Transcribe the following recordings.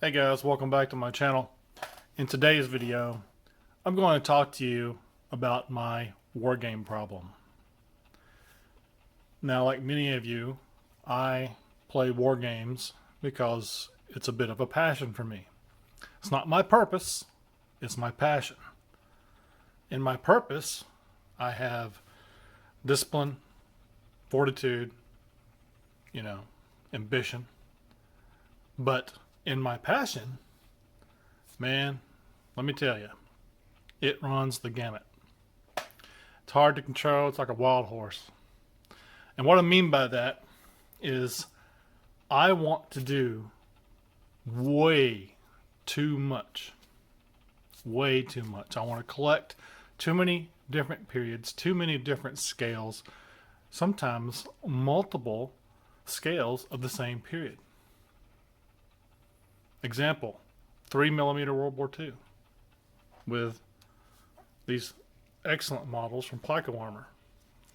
Hey guys, welcome back to my channel. In today's video, I'm going to talk to you about my wargame problem. Now, like many of you, I play wargames because it's a bit of a passion for me. It's not my purpose, it's my passion. In my purpose, I have discipline, fortitude, ambition. But in my passion, man, let me tell you, it runs the gamut. It's hard to control. It's like a wild horse. And what I mean by that is I want to do way too much. Way too much. I want to collect too many different periods, too many different scales, sometimes multiple scales of the same period. Example, 3mm World War II with these excellent models from PicoArmor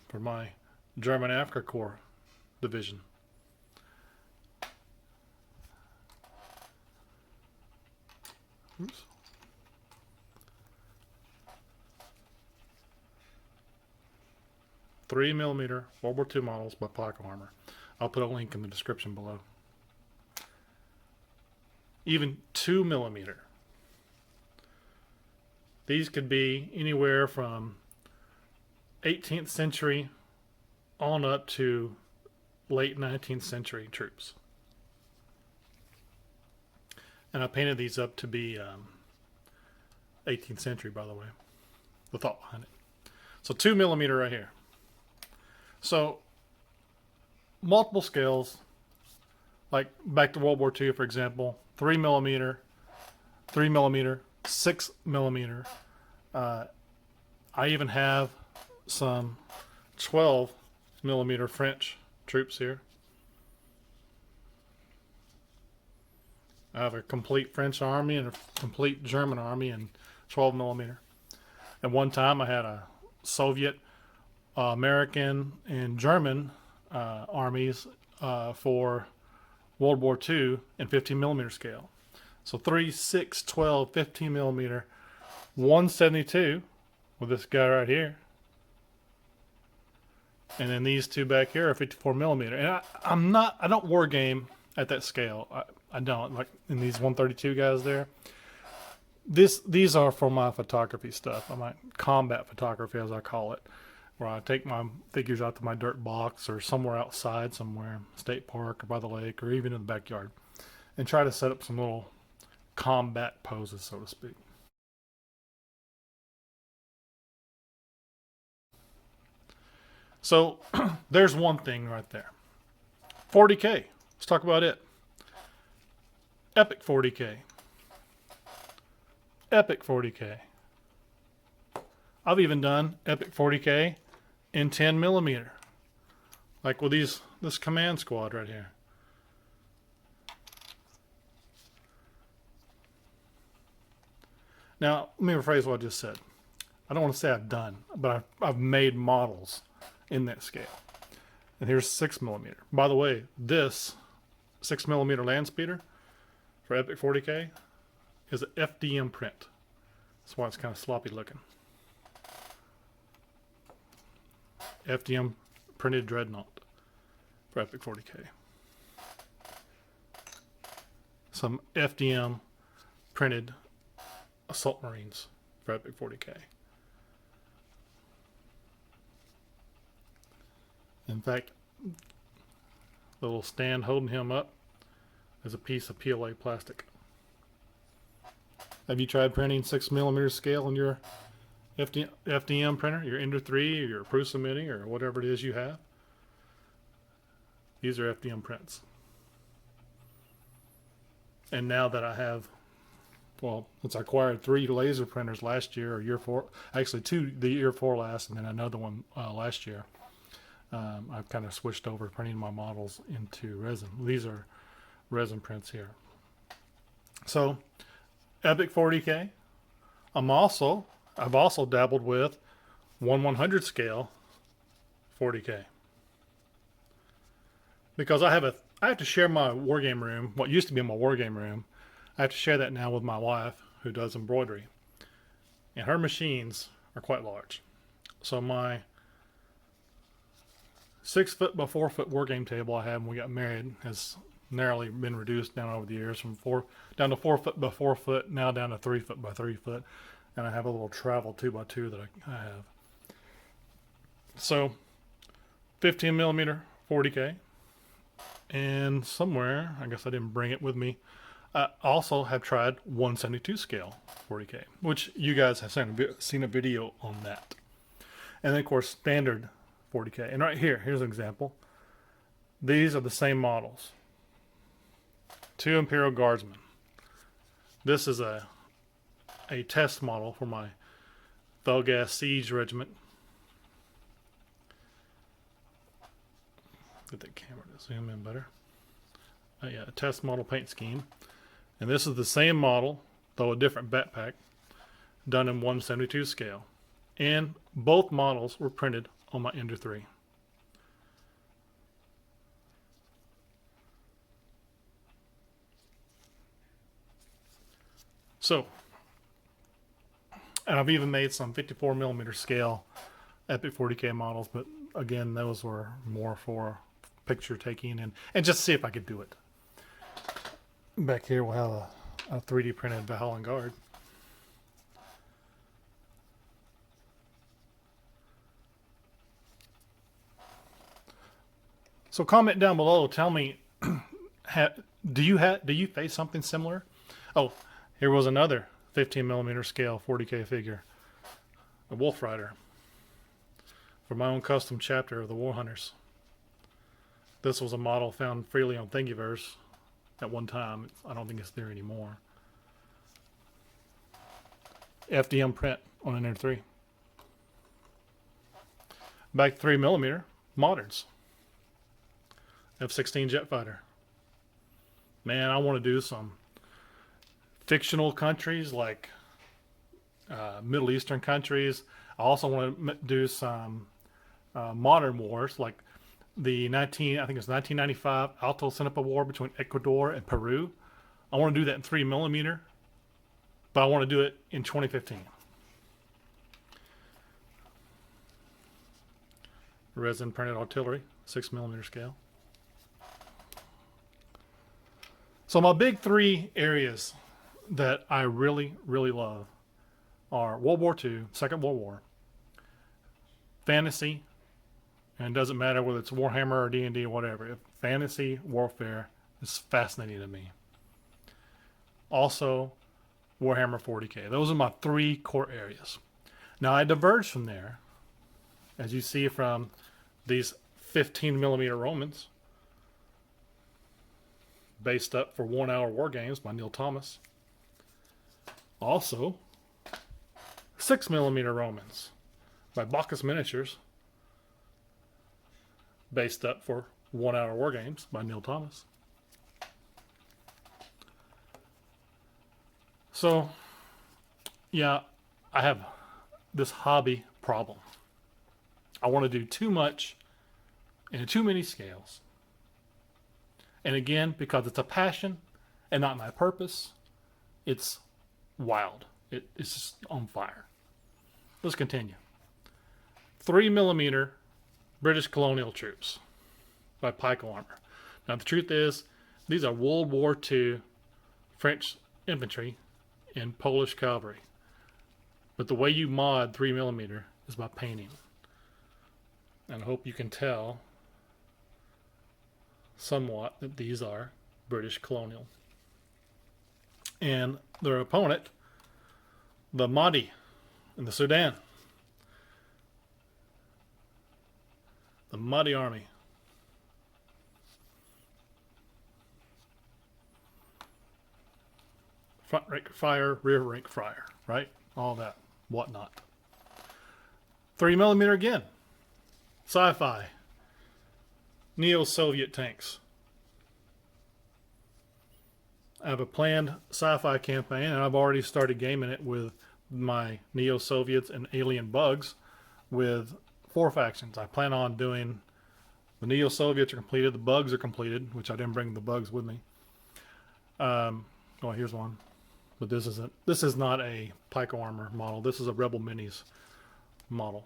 for my German Africa Corps division. Oops. $3mm World War II models by PicoArmor. I'll put a link in the description below. Even 2mm. These could be anywhere from 18th century on up to late 19th century troops. And I painted these up to be 18th century, by the way. The thought behind it. So 2mm right here. So multiple scales, like back to World War II, for example, 3mm, 3mm, 6mm. I even have some 12mm French troops here. I have a complete French army and a complete German army in 12mm. At one time, I had a Soviet, American, and German armies for World War II in 15mm scale. So 3, 6, 12, 15mm, 172 with this guy right here. And then these two back here are 54mm. And I don't war game at that scale. I don't, like in these 132 guys there. These are for my photography stuff. My combat photography, as I call it, where I take my figures out to my dirt box or somewhere outside, somewhere, state park or by the lake or even in the backyard, and try to set up some little combat poses, so to speak. So there's one thing right there. 40K. Let's talk about it. Epic 40K. Epic 40K. I've even done Epic 40K in 10mm, like with this command squad right here. Now, let me rephrase what I just said. I don't want to say I've done, but I've made models in that scale. And here's 6mm. By the way, this 6mm land speeder for Epic 40K is an FDM print. That's why it's kind of sloppy looking. FDM printed dreadnought for Epic 40K. Some FDM printed assault marines for Epic 40K. In fact, the little stand holding him up is a piece of PLA plastic. Have you tried printing 6mm scale on your FDM printer, your Ender 3 or your Prusa Mini or whatever it is you have? These are FDM prints. And now that I have, well, since I acquired 3 laser printers last year or year 4, actually 2 the year 4 last, and then another one last year, I've kind of switched over printing my models into resin. These are resin prints here. So Epic 40K. I've also dabbled with 1/100 scale 40K, because I have to share my wargame room, what used to be my wargame room. I have to share that now with my wife, who does embroidery. And her machines are quite large. So my 6 foot by 4 foot Wargame table I had when we got married has narrowly been reduced down over the years from down to 4 foot by 4 foot, now down to 3 foot by 3 foot. And I have a little travel 2 by 2 that I have. So 15 millimeter 40K. And somewhere, I guess I didn't bring it with me, I also have tried 172 scale 40K, which you guys have seen a video on that. And then, of course, standard 40K. And right here, here's an example. These are the same models. 2 Imperial Guardsmen. This is a test model for my Felgas Siege Regiment. Get that camera to zoom in better. Yeah, a test model paint scheme. And this is the same model, though a different backpack, done in 172 scale. And both models were printed on my Ender 3. So, and I've even made some 54 millimeter scale Epic 40K models, but again, those were more for picture taking and just see if I could do it. Back here we'll have a 3D printed Valhalla Guard. So comment down below. Tell me, do you face something similar? Oh, here was another 15 millimeter scale 40K figure, a Wolf Rider, for my own custom chapter of the War Hunters. This was a model found freely on Thingiverse at one time. I don't think it's there anymore. FDM print on Ender 3. Back to 3 millimeter moderns. F-16 jet fighter. Man, I want to do some fictional countries like Middle Eastern countries. I also want to do some modern wars like the I think it's 1995 Alto Cenepa War between Ecuador and Peru. I want to do that in 3 millimeter, but I want to do it in 2015. Resin printed artillery, 6 millimeter scale. So my big 3 areas that I really, really love are World War II, Second World War, fantasy, and it doesn't matter whether it's Warhammer or D&D or whatever. Fantasy warfare is fascinating to me. Also, Warhammer 40K. Those are my 3 core areas. Now I diverge from there, as you see from these 15 millimeter Romans, based up for 1 Hour Wargames by Neil Thomas. Also, 6 millimeter Romans by Bacchus Miniatures, based up for 1 Hour Wargames by Neil Thomas. So, yeah, I have this hobby problem. I want to do too much in too many scales. And again, because it's a passion and not my purpose, it's wild. It's just on fire. Let's continue. 3 millimeter British colonial troops by PicoArmor. Now the truth is, these are World War II French infantry and Polish cavalry. But the way you mod 3 millimeter is by painting. And I hope you can tell somewhat that these are British colonial. And their opponent, the Mahdi in the Sudan. The Mahdi army. Front rank fire, rear rank fire, right? All that, whatnot. 3 millimeter again. Sci-fi. Neo-Soviet tanks. I have a planned sci-fi campaign, and I've already started gaming it with my Neo-Soviets and alien bugs with 4 factions. I plan on doing the Neo-Soviets are completed, the bugs are completed, which I didn't bring the bugs with me. Oh, here's one. But this is not a PicoArmor model. This is a Rebel Minis model.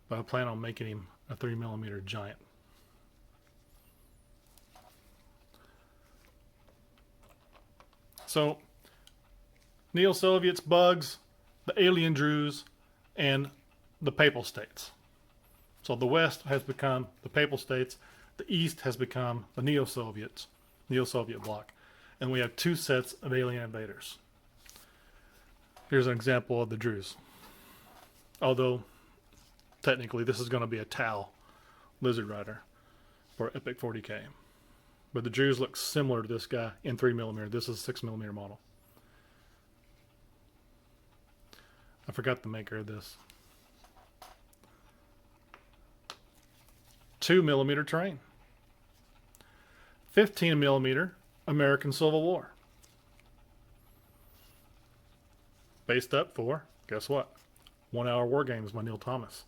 But I plan on making him a 3mm giant. So, Neo-Soviets, bugs, the alien Druze, and the Papal States. So the West has become the Papal States. The East has become the Neo-Soviets, Neo-Soviet bloc. And we have two sets of alien invaders. Here's an example of the Druze. Although, technically, this is going to be a Tau Lizard Rider for Epic 40K. But the Druze looks similar to this guy in 3mm. This is a 6mm model. I forgot the maker of this. 2mm terrain. 15mm American Civil War. Based up for, guess what? 1 Hour Wargames by Neil Thomas.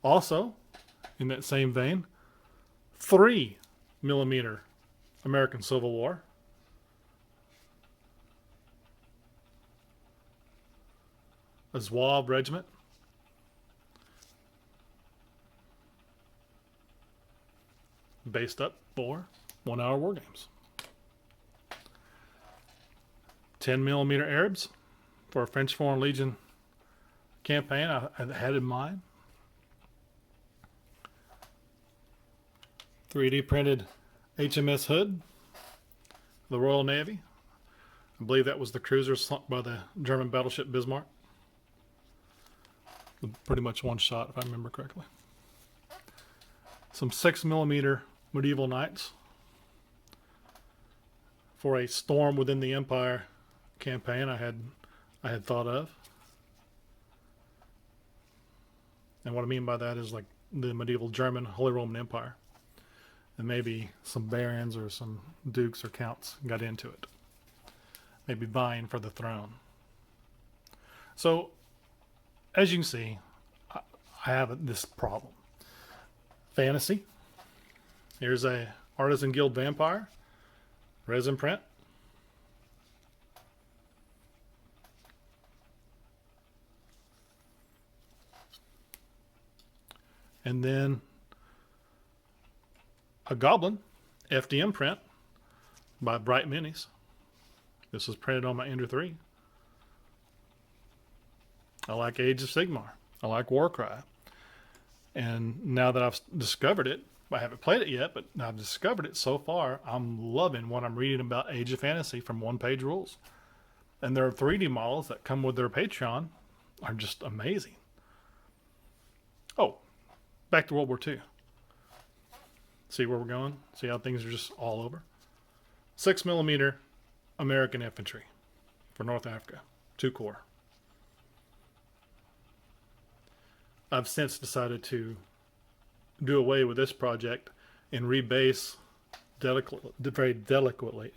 Also, in that same vein, 3mm American Civil War. A Zouave regiment. Based up for 1 Hour Wargames. 10mm Arabs for a French Foreign Legion campaign I had in mind. 3D printed HMS Hood, the Royal Navy. I believe that was the cruiser sunk by the German battleship Bismarck. Pretty much one shot, if I remember correctly. Some 6mm medieval knights for a Storm Within the Empire campaign I had thought of. And what I mean by that is like the medieval German Holy Roman Empire. And maybe some barons or some dukes or counts got into it. Maybe vying for the throne. So, as you can see, I have this problem. Fantasy. Here's a Artisan Guild Vampire. Resin print. And then a Goblin FDM print by Bright Minis. This was printed on my Ender 3. I like Age of Sigmar. I like Warcry. And now that I've discovered it, I haven't played it yet, but I've discovered it so far, I'm loving what I'm reading about Age of Fantasy from One Page Rules. And their 3D models that come with their Patreon are just amazing. Oh, back to World War II. See where we're going? See how things are just all over? 6mm American infantry for North Africa. 2 corps. I've since decided to do away with this project and rebase very delicately,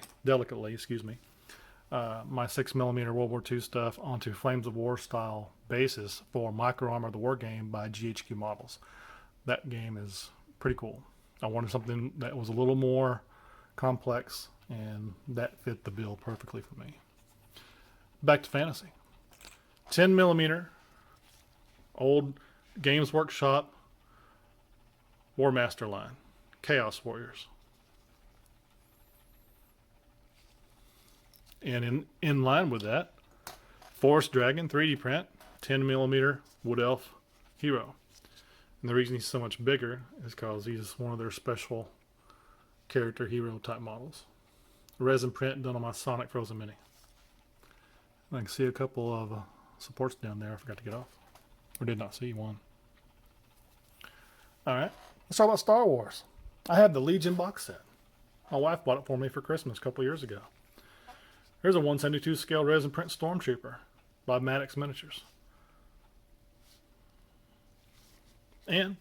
my 6mm World War II stuff onto Flames of War style bases for PicoArmor the Wargame by GHQ Models. That game is pretty cool. I wanted something that was a little more complex, and that fit the bill perfectly for me. Back to fantasy. 10mm old Games Workshop War Master line. Chaos Warriors. And in line with that, Forest Dragon 3D print, 10mm Wood Elf Hero. And the reason he's so much bigger is because he's one of their special character hero type models. Resin print done on my Sonic Frozen Mini. I can see a couple of supports down there I forgot to get off. Or did not see one. Alright, let's talk about Star Wars. I have the Legion box set. My wife bought it for me for Christmas a couple years ago. Here's a 172 scale resin print Stormtrooper by Maddox Miniatures. And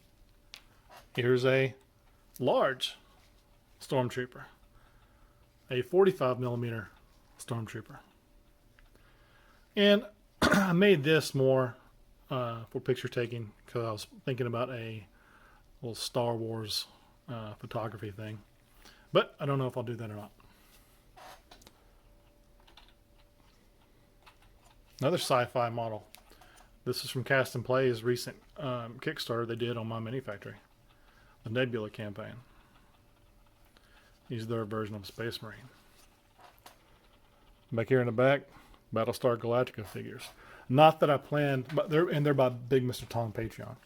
here's a large Stormtrooper. A 45mm Stormtrooper. And I made this more for picture taking because I was thinking about a little Star Wars photography thing. But I don't know if I'll do that or not. Another sci-fi model. This is from Cast and Play's recent Kickstarter they did on My Mini Factory. The Nebula campaign. Use their version of Space Marine. Back here in the back, Battlestar Galactica figures. Not that I planned, but they're by Big Mr. Tom Patreon.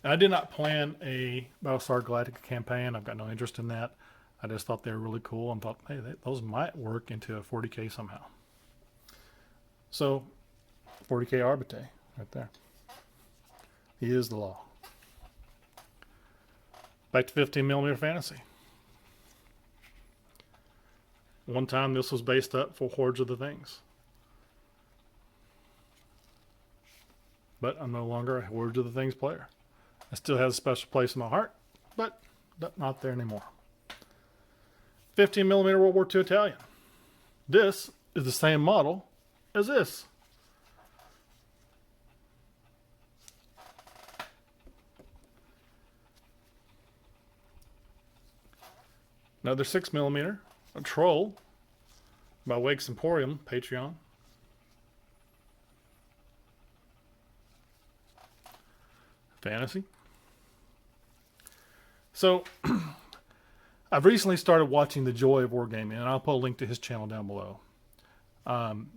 And I did not plan a Battlestar Galactica campaign. I've got no interest in that. I just thought they were really cool and thought, hey, those might work into a 40K somehow. So, 40K Arbite, right there. He is the law. Back to 15mm fantasy. One time this was based up for Hordes of the Things. But I'm no longer a Hordes of the Things player. I still have a special place in my heart, but not there anymore. 15mm World War II Italian. This is the same model as this. Another 6mm, a Troll by Wakes Emporium, Patreon. Fantasy. So, I've recently started watching the Joy of Wargaming, and I'll put a link to his channel down below.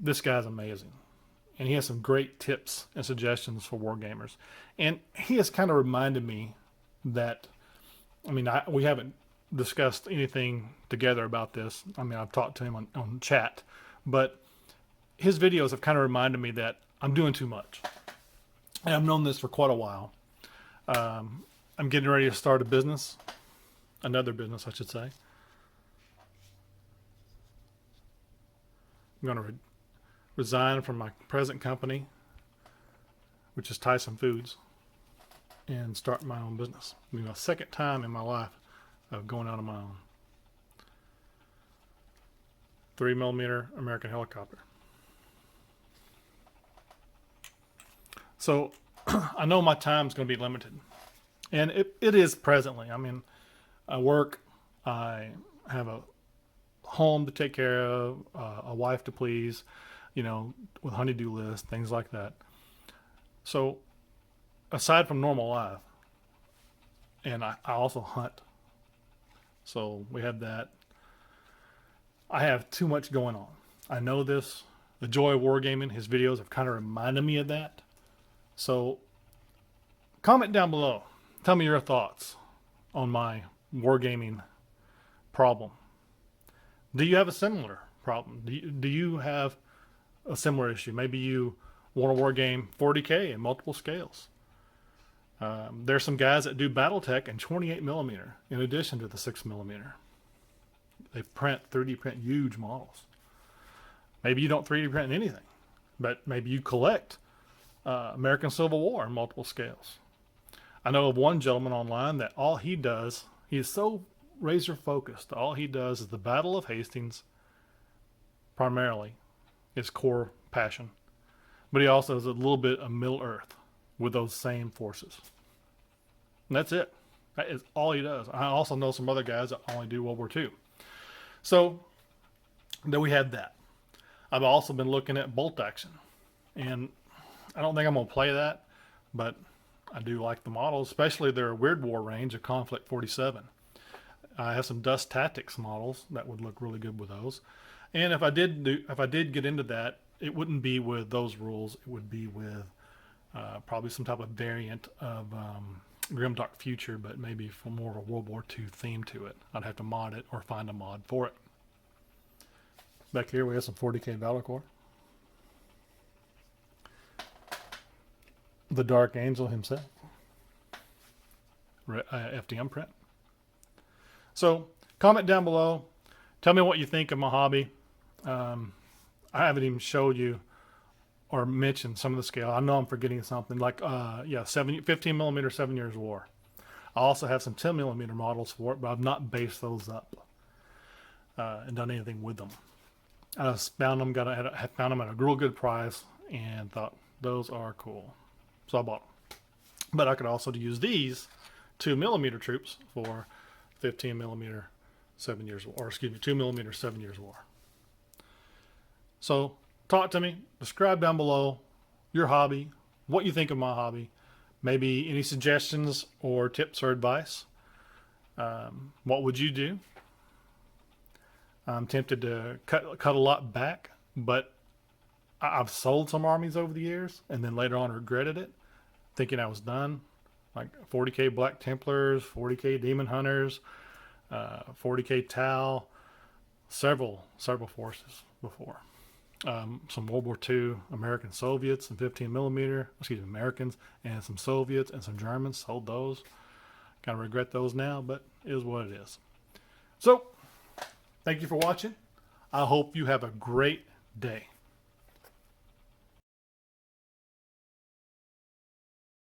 This guy's amazing. And he has some great tips and suggestions for wargamers. And he has kind of reminded me that, I mean, we haven't discussed anything together about this. I mean, I've talked to him on chat, but his videos have kind of reminded me that I'm doing too much. And I've known this for quite a while. I'm getting ready to start a business, another business, I should say. I'm going to resign from my present company, which is Tyson Foods, and start my own business. It'll be my second time in my life of going out on my own. 3mm American helicopter. So I know my time's going to be limited, and it is presently. I mean, I work, I have a home to take care of, a wife to please, you know, with honey-do list, things like that. So aside from normal life, and I also hunt. So we have that. I have too much going on. I know this. The Joy of Wargaming, his videos have kind of reminded me of that. So comment down below. Tell me your thoughts on my wargaming problem. Do you have a similar problem? Do you have a similar issue? Maybe you want to wargame 40K in multiple scales. There's some guys that do BattleTech in 28mm in addition to the 6mm. They 3D print huge models. Maybe you don't 3D print anything, but maybe you collect American Civil War in multiple scales. I know of one gentleman online that all he does, he is so razor focused, all he does is the Battle of Hastings, primarily, his core passion. But he also does a little bit of Middle Earth with those same forces. And that's it. That is all he does. I also know some other guys that only do World War II. So, then we had that. I've also been looking at bolt action. And I don't think I'm going to play that, but I do like the models, especially their Weird War range of Conflict 47. I have some Dust Tactics models that would look really good with those. And if I did get into that, it wouldn't be with those rules. It would be with probably some type of variant of Grimdark Future, but maybe for more of a World War II theme to it. I'd have to mod it or find a mod for it. Back here we have some 40K Valorcore. The Dark Angel himself. FDM print. So, comment down below. Tell me what you think of my hobby. I haven't even showed you or mentioned some of the scale. I know I'm forgetting something. Like, 15mm 7 Years War. I also have some 10mm models for it, but I've not based those up and done anything with them. I just found them, found them at a real good price and thought those are cool. So I bought them. But I could also use these 2mm troops for 15mm 7 years war, or excuse me, 2mm 7 years war. So talk to me, describe down below your hobby, what you think of my hobby, maybe any suggestions or tips or advice. What would you do? I'm tempted to cut a lot back, but I've sold some armies over the years and then later on regretted it, thinking I was done. Like 40k Black Templars, 40k Demon Hunters, 40k Tau, several forces before. Some World War II American Soviets and 15mm, excuse me, Americans, and some Soviets and some Germans, sold those. Kind of regret those now, but it is what it is. So, thank you for watching. I hope you have a great day.